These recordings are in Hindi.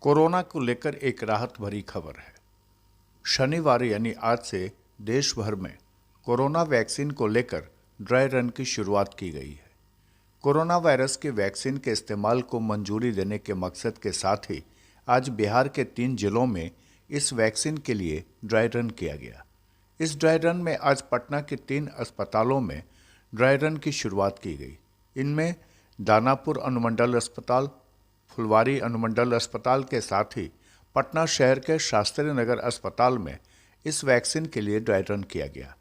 कोरोना को लेकर एक राहत भरी खबर है। शनिवार यानी आज से देश भर में कोरोना वैक्सीन को लेकर ड्राई रन की शुरुआत की गई है। कोरोना वायरस के वैक्सीन के इस्तेमाल को मंजूरी देने के मकसद के साथ ही आज बिहार के 3 जिलों में इस वैक्सीन के लिए ड्राई रन किया गया। इस ड्राई रन में आज पटना के 3 अस्पतालों में ड्राई रन की शुरुआत की गई। इनमें दानापुर अनुमंडल अस्पताल, फुलवारी अनुमंडल अस्पताल के साथ ही पटना शहर के शास्त्री नगर अस्पताल में इस वैक्सीन के लिए ड्राई रन किया गया।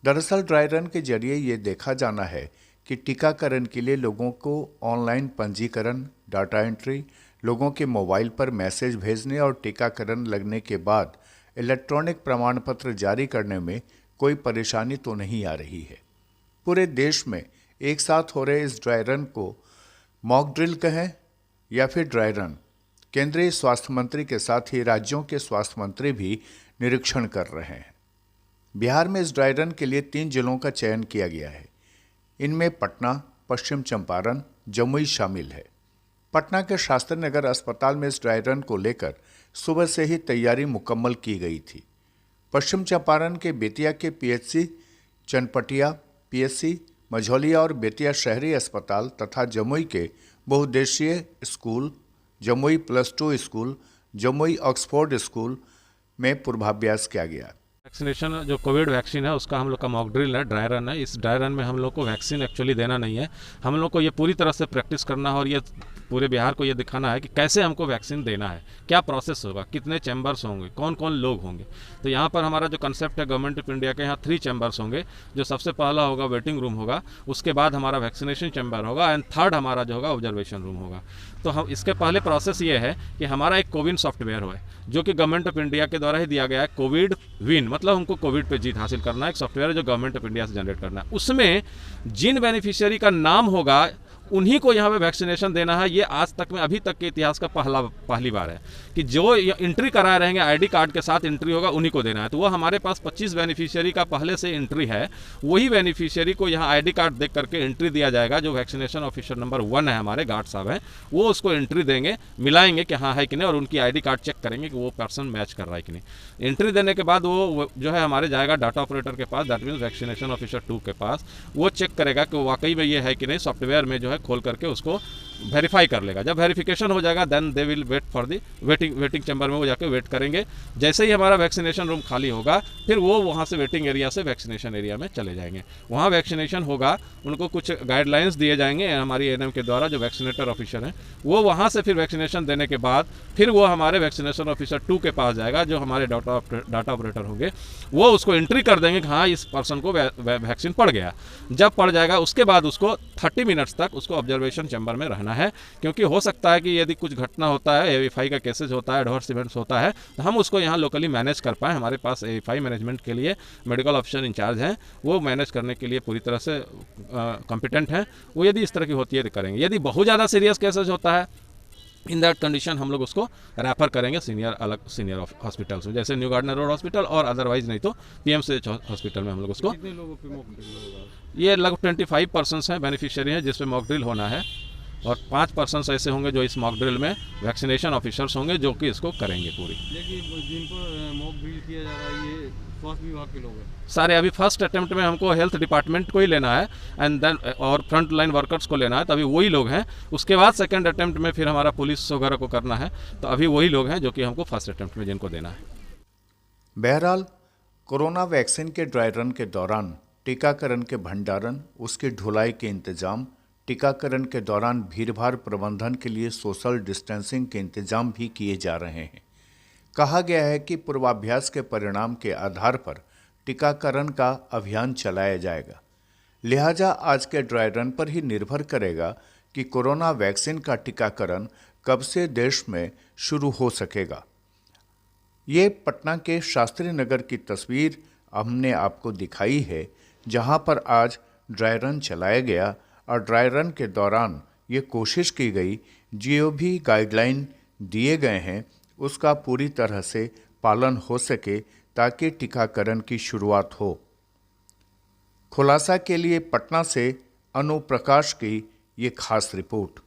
दरअसल ड्राई रन के जरिए ये देखा जाना है कि टीकाकरण के लिए लोगों को ऑनलाइन पंजीकरण, डाटा एंट्री, लोगों के मोबाइल पर मैसेज भेजने और टीकाकरण लगने के बाद इलेक्ट्रॉनिक प्रमाण पत्र जारी करने में कोई परेशानी तो नहीं आ रही है। पूरे देश में एक साथ हो रहे इस ड्राई रन को मॉक ड्रिल कहें या फिर ड्राई रन, केंद्रीय स्वास्थ्य मंत्री के साथ ही राज्यों के स्वास्थ्य मंत्री भी निरीक्षण कर रहे हैं। बिहार में इस ड्राई रन के लिए 3 जिलों का चयन किया गया है। इनमें पटना, पश्चिम चंपारण, जमुई शामिल है। पटना के शास्त्री नगर अस्पताल में इस ड्राई रन को लेकर सुबह से ही तैयारी मुकम्मल की गई थी। पश्चिम चंपारण के बेतिया के पीएचसी, चनपटिया पीएचसी, मझौलिया और बेतिया शहरी अस्पताल तथा जमुई के बहुउद्देशीय school, Jamui +2 school, Jamui Oxford school में पूर्वाभ्यास किया गया। वैक्सीनेशन जो कोविड वैक्सीन है उसका हम लोग का मॉक ड्रिल है, ड्राई रन है। इस ड्राई रन में हम लोग को वैक्सीन एक्चुअली देना नहीं है, हम लोग को ये पूरी तरह से प्रैक्टिस करना है और ये पूरे बिहार को ये दिखाना है कि कैसे हमको वैक्सीन देना है, क्या प्रोसेस होगा, कितने चैम्बर्स होंगे, कौन कौन लोग होंगे। तो यहाँ पर हमारा जो कंसेप्ट है गवर्नमेंट ऑफ इंडिया के, यहाँ 3 चैम्बर्स होंगे। जो सबसे पहला होगा वेटिंग रूम होगा, उसके बाद हमारा वैक्सीनेशन चैम्बर होगा एंड थर्ड हमारा जो होगा ऑब्जर्वेशन रूम होगा। तो हम इसके पहले प्रोसेस ये है कि हमारा एक कोविन सॉफ्टवेयर है जो कि गवर्नमेंट ऑफ इंडिया के द्वारा ही दिया गया है। कोविड विन मतलब हमको कोविड पे जीत हासिल करना है। एक सॉफ्टवेयर है जो गवर्नमेंट ऑफ इंडिया से जनरेट करना है। उसमें जिन बेनिफिशियरी का नाम होगा उन्हीं को यहाँ पे वैक्सीनेशन देना है। ये आज तक में अभी तक के इतिहास का पहली बार है कि जो एंट्री कराए रहेंगे आईडी कार्ड के साथ एंट्री होगा उन्हीं को देना है। तो वो हमारे पास 25 बेनिफिशियरी का पहले से एंट्री है। वही बेनिफिशियरी को यहाँ आईडी कार्ड देख करके एंट्री दिया जाएगा। जो वैक्सीनेशन ऑफिसर नंबर 1 है हमारे गार्ड साहब हैं, वो उसको एंट्री देंगे, मिलाएंगे कि हाँ है कि नहीं, और उनकी आईडी कार्ड चेक करेंगे कि वो पर्सन मैच कर रहा है कि नहीं। एंट्री देने के बाद वो जो है हमारे जाएगा डाटा ऑपरेटर के पास, दैट मीन्स वैक्सीनेशन ऑफिसर 2 के पास। वो चेक करेगा कि वाकई में ये है कि नहीं, सॉफ्टवेयर में जो है खोल करके उसको वेरीफाई कर लेगा। जब वेरिफिकेशन हो जाएगा then they will wait for the waiting chamber में वो जाके वेट करेंगे। जैसे ही हमारा वैक्सीनेशन रूम खाली होगा फिर वो वहाँ से वेटिंग एरिया से वैक्सीनेशन एरिया में चले जाएंगे। वहाँ वैक्सीनेशन होगा, उनको कुछ गाइडलाइंस दिए जाएंगे हमारी एएनएम के द्वारा, जो वैक्सीनेटर ऑफिसर हैं। वो वहाँ से फिर वैक्सीनेशन देने के बाद फिर वो हमारे वैक्सीनेशन ऑफिसर 2 के पास जाएगा, जो हमारे डाटा ऑपरेटर होंगे। वो उसको एंट्री कर देंगे कि हाँ इस पर्सन को वैक्सीन पड़ गया। जब पड़ जाएगा उसके बाद उसको 30 मिनट्स तक उसको ऑब्जर्वेशन चैम्बर में रहना है, क्योंकि हो सकता है कि यदि कुछ घटना होता है, एवीफाई का केसेज होता है, एडवर्स इवेंट्स होता है, तो हम उसको यहाँ लोकली मैनेज कर पाएँ। हमारे पास एवीफाई मैनेजमेंट के लिए मेडिकल ऑफिसर इंचार्ज हैं, वो मैनेज करने के लिए पूरी तरह से कॉम्पिटेंट हैं। वो यदि इस तरह की होती है तो करेंगे। यदि बहुत ज़्यादा सीरियस केसेज होता है, इन दैट कंडीशन हम लोग उसको रेफर करेंगे सीनियर हॉस्पिटल्स में, जैसे न्यू गार्डनर रोड हॉस्पिटल, और अदरवाइज नहीं तो पीएमसीएच हॉस्पिटल में हम लोग उसको। कितने लोगों पे मॉक ड्रिल होगा? ये लगभग 25 पर्सन्स हैं, बेनिफिशियरी हैं, जिसपे मॉक ड्रिल होना है, और 5 पर्सन्स ऐसे होंगे जो इस मॉक ड्रिल में वैक्सीनेशन ऑफिसर्स होंगे जो कि इसको करेंगे पूरी। लेकिन जिनको मॉक ड्रिल किया जा रहा है ये स्वास्थ्य विभाग के लोग हैं सारे। अभी फर्स्ट अटेम्प्ट में हमको हेल्थ डिपार्टमेंट को ही लेना है एंड देन और फ्रंट लाइन वर्कर्स को लेना है, तो अभी वही लोग हैं। उसके बाद सेकंड अटेम्प्ट में फिर हमारा पुलिस वगैरह को करना है, तो अभी वही लोग हैं जो कि हमको फर्स्ट अटेम्प्ट में जिनको देना है। बहरहाल कोरोना वैक्सीन के ड्राई रन के दौरान टीकाकरण के भंडारण, उसकी ढुलाई के इंतजाम, टीकाकरण के दौरान भीड़भाड़ प्रबंधन के लिए सोशल डिस्टेंसिंग के इंतजाम भी किए जा रहे हैं। कहा गया है कि पूर्वाभ्यास के परिणाम के आधार पर टीकाकरण का अभियान चलाया जाएगा। लिहाजा आज के ड्राई रन पर ही निर्भर करेगा कि कोरोना वैक्सीन का टीकाकरण कब से देश में शुरू हो सकेगा। ये पटना के शास्त्री नगर की तस्वीर हमने आपको दिखाई है, जहां पर आज ड्राई रन चलाया गया और ड्राई रन के दौरान ये कोशिश की गई जो भी गाइडलाइन दिए गए हैं उसका पूरी तरह से पालन हो सके ताकि टीकाकरण की शुरुआत हो। खुलासा के लिए पटना से अनु प्रकाश की ये खास रिपोर्ट।